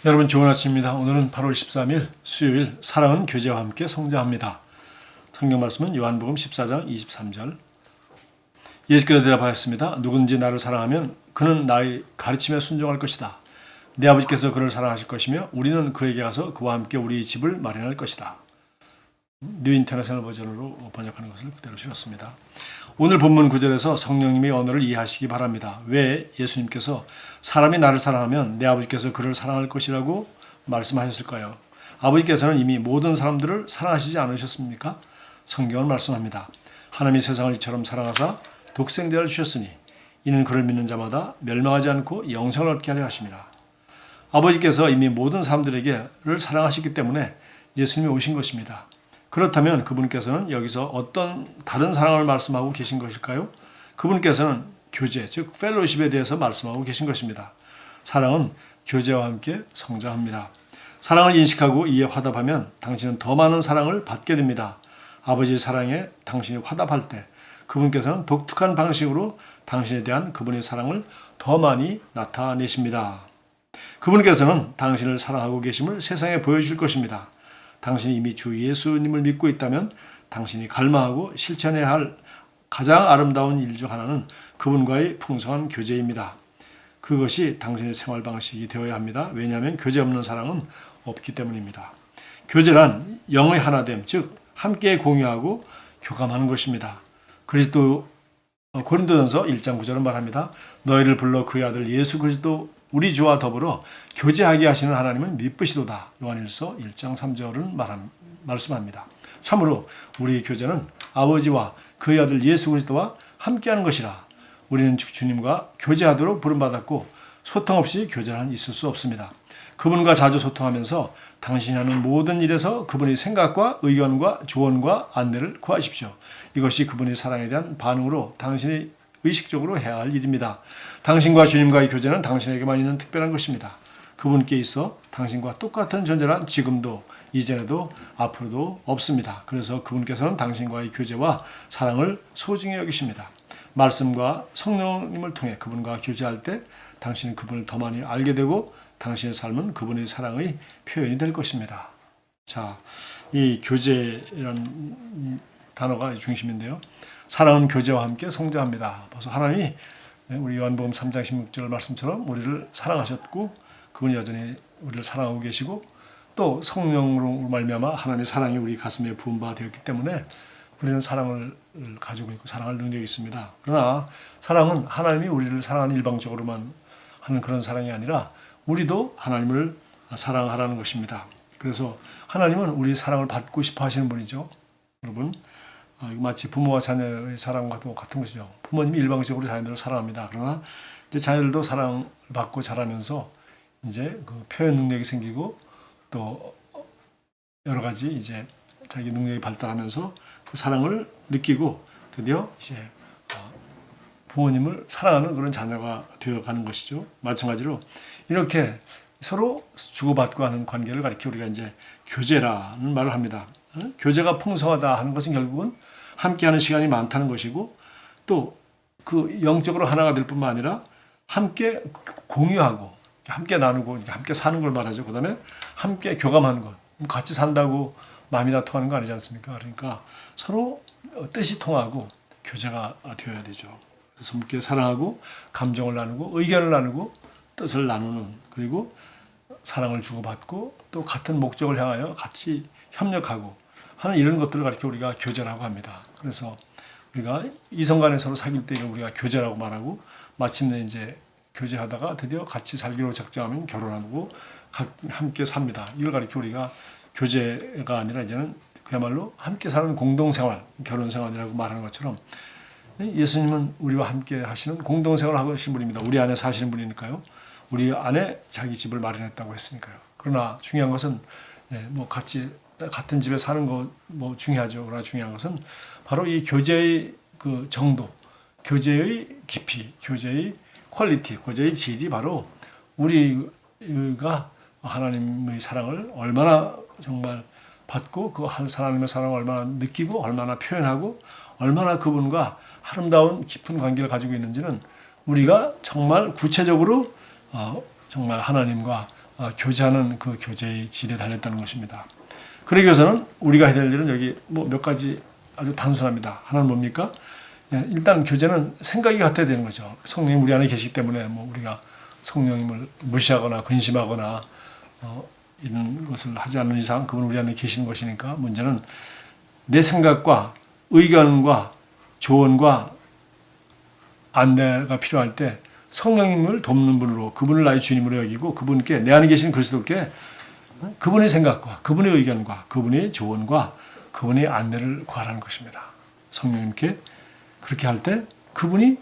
여러분 좋은 아침입니다. 오늘은 8월 13일 수요일 사랑은 교제와 함께 성장합니다. 성경 말씀은 요한복음 14장 23절. 예수께서 대답하였습니다. 누구든지 나를 사랑하면 그는 나의 가르침에 순종할 것이다. 내 아버지께서 그를 사랑하실 것이며 우리는 그에게 가서 그와 함께 우리 집을 마련할 것이다. 뉴 인터내셔널 버전으로 번역하는 것을 그대로 실었습니다. 오늘 본문 9절에서 성령님의 언어를 이해하시기 바랍니다. 왜 예수님께서 사람이 나를 사랑하면 내 아버지께서 그를 사랑할 것이라고 말씀하셨을까요? 아버지께서는 이미 모든 사람들을 사랑하시지 않으셨습니까? 성경은 말씀합니다. 하나님이 세상을 이처럼 사랑하사 독생자를 주셨으니 이는 그를 믿는 자마다 멸망하지 않고 영생을 얻게 하려 하심이라. 아버지께서 이미 모든 사람들에게를 사랑하시기 때문에 예수님이 오신 것입니다. 그렇다면 그분께서는 여기서 어떤 다른 사랑을 말씀하고 계신 것일까요? 그분께서는 교제, 즉 펠로십에 대해서 말씀하고 계신 것입니다. 사랑은 교제와 함께 성장합니다. 사랑을 인식하고 이에 화답하면 당신은 더 많은 사랑을 받게 됩니다. 아버지의 사랑에 당신이 화답할 때 그분께서는 독특한 방식으로 당신에 대한 그분의 사랑을 더 많이 나타내십니다. 그분께서는 당신을 사랑하고 계심을 세상에 보여줄 것입니다. 당신이 이미 주 예수님을 믿고 있다면 당신이 갈망하고 실천해야 할 가장 아름다운 일 중 하나는 그분과의 풍성한 교제입니다. 그것이 당신의 생활 방식이 되어야 합니다. 왜냐하면 교제 없는 사랑은 없기 때문입니다. 교제란 영의 하나됨, 즉 함께 공유하고 교감하는 것입니다. 고린도전서 1장 9절은 말합니다. 너희를 불러 그의 아들 예수 그리스도 우리 주와 더불어 교제하게 하시는 하나님은 미쁘시도다. 요한일서 1장 3절은 말씀합니다. 참으로 우리의 교제는 아버지와 그의 아들 예수 그리스도와 함께하는 것이라. 우리는 주님과 교제하도록 부름받았고 소통 없이 교제는 있을 수 없습니다. 그분과 자주 소통하면서 당신이 하는 모든 일에서 그분의 생각과 의견과 조언과 안내를 구하십시오. 이것이 그분의 사랑에 대한 반응으로 당신이 의식적으로 해야 할 일입니다. 당신과 주님과의 교제는 당신에게만 있는 특별한 것입니다. 그분께 있어 당신과 똑같은 존재란 지금도 이전에도 앞으로도 없습니다. 그래서 그분께서는 당신과의 교제와 사랑을 소중히 여기십니다. 말씀과 성령님을 통해 그분과 교제할 때 당신은 그분을 더 많이 알게 되고 당신의 삶은 그분의 사랑의 표현이 될 것입니다. 자, 이 교제라는 단어가 중심인데요. 사랑은 교제와 함께 성장합니다. 벌써 하나님이 우리 요한복음 3장 16절 말씀처럼 우리를 사랑하셨고 그분이 여전히 우리를 사랑하고 계시고 또 성령으로 말미암아 하나님의 사랑이 우리 가슴에 부은 바 되었기 때문에 우리는 사랑을 가지고 있고 사랑할 능력이 있습니다. 그러나 사랑은 하나님이 우리를 사랑하는 일방적으로만 하는 그런 사랑이 아니라 우리도 하나님을 사랑하라는 것입니다. 그래서 하나님은 우리의 사랑을 받고 싶어 하시는 분이죠. 여러분, 마치 부모와 자녀의 사랑과 같은 것이죠. 부모님이 일방적으로 자녀들을 사랑합니다. 그러나 이제 자녀들도 사랑을 받고 자라면서 이제 그 표현 능력이 생기고 또 여러 가지 이제 자기 능력이 발달하면서 그 사랑을 느끼고 드디어 이제 부모님을 사랑하는 그런 자녀가 되어가는 것이죠. 마찬가지로 이렇게 서로 주고받고 하는 관계를 가리켜 우리가 이제 교제라는 말을 합니다. 교제가 풍성하다 하는 것은 결국은 함께하는 시간이 많다는 것이고 또 그 영적으로 하나가 될 뿐만 아니라 함께 공유하고 함께 나누고 함께 사는 걸 말하죠. 그 다음에 함께 교감하는 것. 같이 산다고 마음이 다 통하는 거 아니지 않습니까? 그러니까 서로 뜻이 통하고 교제가 되어야 되죠. 그래서 함께 사랑하고 감정을 나누고 의견을 나누고 뜻을 나누는 그리고 사랑을 주고받고 또 같은 목적을 향하여 같이 협력하고 하는 이런 것들을 가리켜 우리가 교제라고 합니다. 그래서 우리가 이성 간에 서로 사귈 때 우리가 교제라고 말하고 마침내 이제 교제하다가 드디어 같이 살기로 작정하면 결혼하고 함께 삽니다. 이걸 가리켜 우리가 교제가 아니라 이제는 그야말로 함께 사는 공동생활, 결혼생활이라고 말하는 것처럼 예수님은 우리와 함께 하시는 공동생활을 하고 계신 분입니다. 우리 안에 사시는 분이니까요. 우리 안에 자기 집을 마련했다고 했으니까요. 그러나 중요한 것은 뭐 같은 집에 사는 거 뭐 중요하죠. 그러나 중요한 것은 바로 이 교제의 그 정도, 교제의 깊이, 교제의 퀄리티, 교제의 질이 바로 우리가 하나님의 사랑을 얼마나 정말 받고 그 하나님의 사랑을 얼마나 느끼고 얼마나 표현하고 얼마나 그분과 아름다운 깊은 관계를 가지고 있는지는 우리가 정말 구체적으로 정말 하나님과 교제하는 그 교제의 질에 달렸다는 것입니다. 그러기 위해서는 우리가 해야 될 일은 여기 뭐 몇 가지 아주 단순합니다. 하나는 뭡니까? 일단 교제는 생각이 같아야 되는 거죠. 성령님 우리 안에 계시기 때문에 뭐 우리가 성령님을 무시하거나 근심하거나 이런 것을 하지 않는 이상 그분 우리 안에 계시는 것이니까 문제는 내 생각과 의견과 조언과 안내가 필요할 때 성령님을 돕는 분으로 그분을 나의 주님으로 여기고 그분께 내 안에 계신 그리스도께 그분의 생각과 그분의 의견과 그분의 조언과 그분의 안내를 구하라는 것입니다. 성령님께 그렇게 할 때 그분이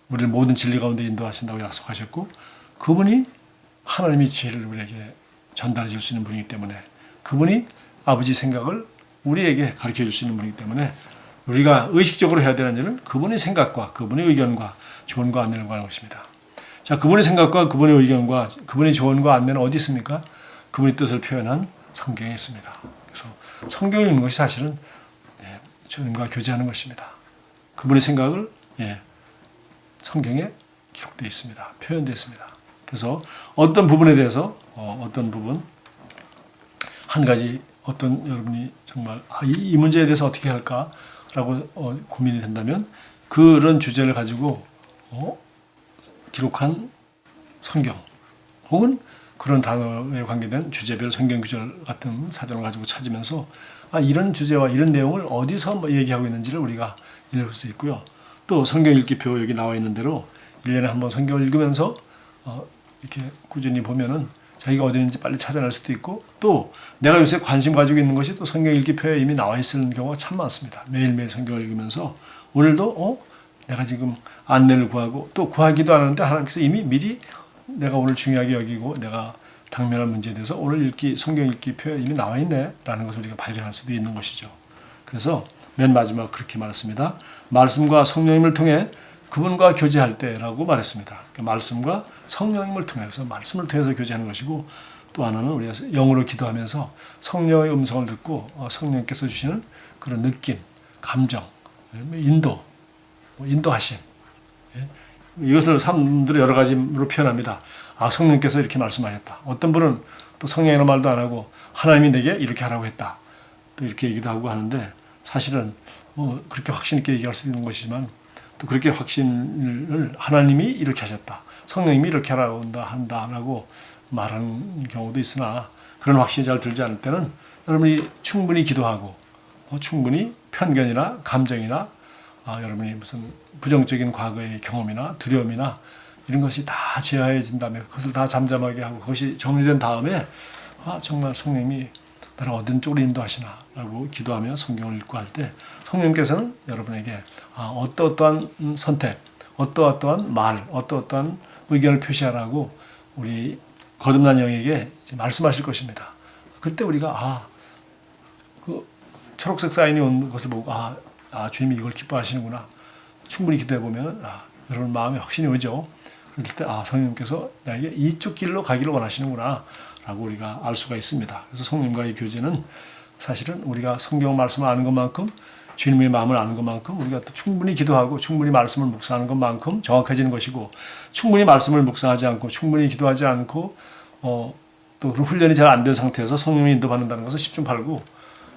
우리를 모든 진리 가운데 인도하신다고 약속하셨고 그분이 하나님의 지혜를 우리에게 전달해 줄 수 있는 분이기 때문에 그분이 아버지 생각을 우리에게 가르쳐 줄 수 있는 분이기 때문에 우리가 의식적으로 해야 되는 일은 그분의 생각과 그분의 의견과 조언과 안내를 구하는 것입니다. 자, 그분의 생각과 그분의 의견과 그분의 조언과 안내는 어디 있습니까? 그분의 뜻을 표현한 성경에 있습니다. 그래서 성경을 읽는 것이 사실은 주님과 교제하는 것입니다. 그분의 생각을 성경에 기록되어 있습니다. 표현되어 있습니다. 그래서 어떤 부분에 대해서 어떤 부분 한 가지 어떤 여러분이 정말 이 문제에 대해서 어떻게 할까라고 고민이 된다면 그런 주제를 가지고 기록한 성경 혹은 그런 단어에 관계된 주제별 성경 구절 같은 사전을 가지고 찾으면서 이런 주제와 이런 내용을 어디서 얘기하고 있는지를 우리가 읽을 수 있고요. 또 성경 읽기표 여기 나와 있는 대로 1년에 한 번 성경을 읽으면서 이렇게 꾸준히 보면은 자기가 어디 있는지 빨리 찾아낼 수도 있고 또 내가 요새 관심 가지고 있는 것이 또 성경 읽기표에 이미 나와 있는 경우가 참 많습니다. 매일매일 성경을 읽으면서 오늘도 내가 지금 안내를 구하고 또 구하기도 하는데 하나님께서 이미 미리 내가 오늘 중요하게 여기고 내가 당면할 문제에 대해서 오늘 성경 읽기표에 이미 나와 있네 라는 것을 우리가 발견할 수도 있는 것이죠. 그래서 맨 마지막 그렇게 말했습니다. 말씀과 성령님을 통해 그분과 교제할 때라고 말했습니다. 그러니까 말씀과 성령님을 통해서 말씀을 통해서 교제하는 것이고 또 하나는 우리가 영으로 기도하면서 성령의 음성을 듣고 성령님께서 주시는 그런 느낌, 감정, 인도하심 이것을 사람들이 여러 가지로 표현합니다. 성령님께서 이렇게 말씀하셨다. 어떤 분은 또 성령이라는 말도 안 하고 하나님이 내게 이렇게 하라고 했다. 또 이렇게 얘기도 하고 하는데 사실은 그렇게 확신 있게 얘기할 수 있는 것이지만 또 그렇게 확신을 하나님이 이렇게 하셨다. 성령님이 이렇게 하라고 한다라고 말하는 경우도 있으나 그런 확신이 잘 들지 않을 때는 여러분이 충분히 기도하고 충분히 편견이나 감정이나 여러분이 무슨 부정적인 과거의 경험이나 두려움이나 이런 것이 다 제하해진 다음에 그것을 다 잠잠하게 하고 그것이 정리된 다음에 정말 성령님이 나를 어떤 쪽으로 인도하시나 라고 기도하며 성경을 읽고 할 때 성령님께서는 여러분에게 어떠한 선택, 어떠한 말, 어떠한 의견을 표시하라고 우리 거듭난 영에게 말씀하실 것입니다. 그때 우리가 그 초록색 사인이 온 것을 보고 주님이 이걸 기뻐하시는구나. 충분히 기도해 보면 여러분 마음에 확신이 오죠. 그럴 때 성령님께서 나에게 이쪽 길로 가기를 원하시는구나 라고 우리가 알 수가 있습니다. 그래서 성령님과의 교제는 사실은 우리가 성경 말씀을 아는 것만큼 주님의 마음을 아는 것만큼 우리가 또 충분히 기도하고 충분히 말씀을 묵상하는 것만큼 정확해지는 것이고 충분히 말씀을 묵상하지 않고 충분히 기도하지 않고 또 훈련이 잘 안 된 상태에서 성령이 인도받는다는 것은 10중 8구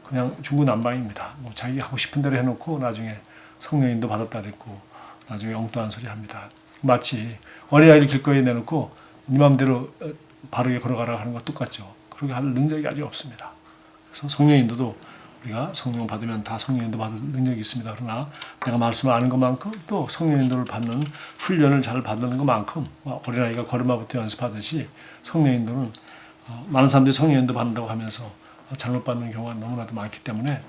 그냥 중구난방입니다. 자기 하고 싶은 대로 해놓고 나중에 성령 인도 받았다 그랬고 나중에 엉뚱한 소리 합니다. 마치 어린아이를 길거리에 내놓고 네 마음대로 바르게 걸어가라 하는 것 똑같죠. 그렇게 할 능력이 아직 없습니다. 그래서 성령 인도도 우리가 성령 받으면 다 성령 인도 받을 능력이 있습니다. 그러나 내가 말씀을 아는 것만큼 또 성령 인도를 받는 훈련을 잘 받는 것만큼 어린아이가 걸음마부터 연습하듯이 성령 인도는 많은 사람들이 성령 인도 받는다고 하면서 잘못 받는 경우가 너무나도 많기 때문에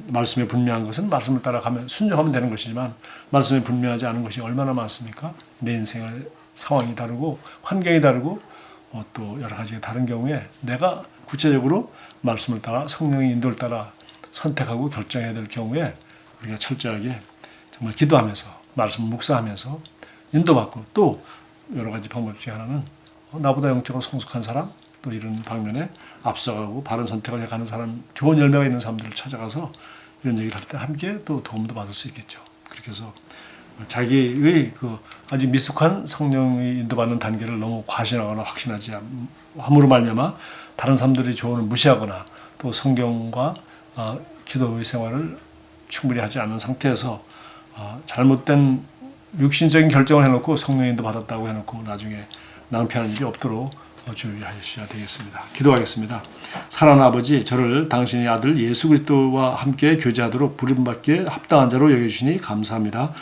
말씀에 분명한 것은 말씀을 따라가면 순종하면 되는 것이지만 말씀에 분명하지 않은 것이 얼마나 많습니까? 내 인생의 상황이 다르고 환경이 다르고 또 여러 가지가 다른 경우에 내가 구체적으로 말씀을 따라 성령의 인도를 따라 선택하고 결정해야 될 경우에 우리가 철저하게 정말 기도하면서 말씀을 묵상하면서 인도받고 또 여러 가지 방법 중에 하나는 나보다 영적으로 성숙한 사람 또 이런 방면에 앞서가고 바른 선택을 해가는 사람 좋은 열매가 있는 사람들을 찾아가서 이런 얘기를 할 때 함께 또 도움도 받을 수 있겠죠. 그렇게 해서 자기의 그 아주 미숙한 성령의 인도받는 단계를 너무 과신하거나 확신하지 함으로 말미암아 다른 사람들이 조언을 무시하거나 또 성경과 기도의 생활을 충분히 하지 않은 상태에서 잘못된 육신적인 결정을 해놓고 성령 인도 받았다고 해놓고 나중에 낭패하는 일이 없도록 주의하셔야 되겠습니다. 기도하겠습니다. 사랑하는 아버지, 저를 당신의 아들 예수 그리스도와 함께 교제하도록 부름받기에 합당한 자로 여겨주시니 감사합니다.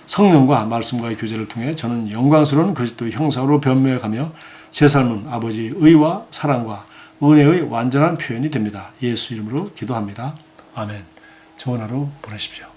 성령과 말씀과의 교제를 통해 저는 영광스러운 그리스도의 형상으로 변모해가며 제 삶은 아버지의 의와 사랑과 은혜의 완전한 표현이 됩니다. 예수 이름으로 기도합니다. 아멘. 좋은 하루 보내십시오.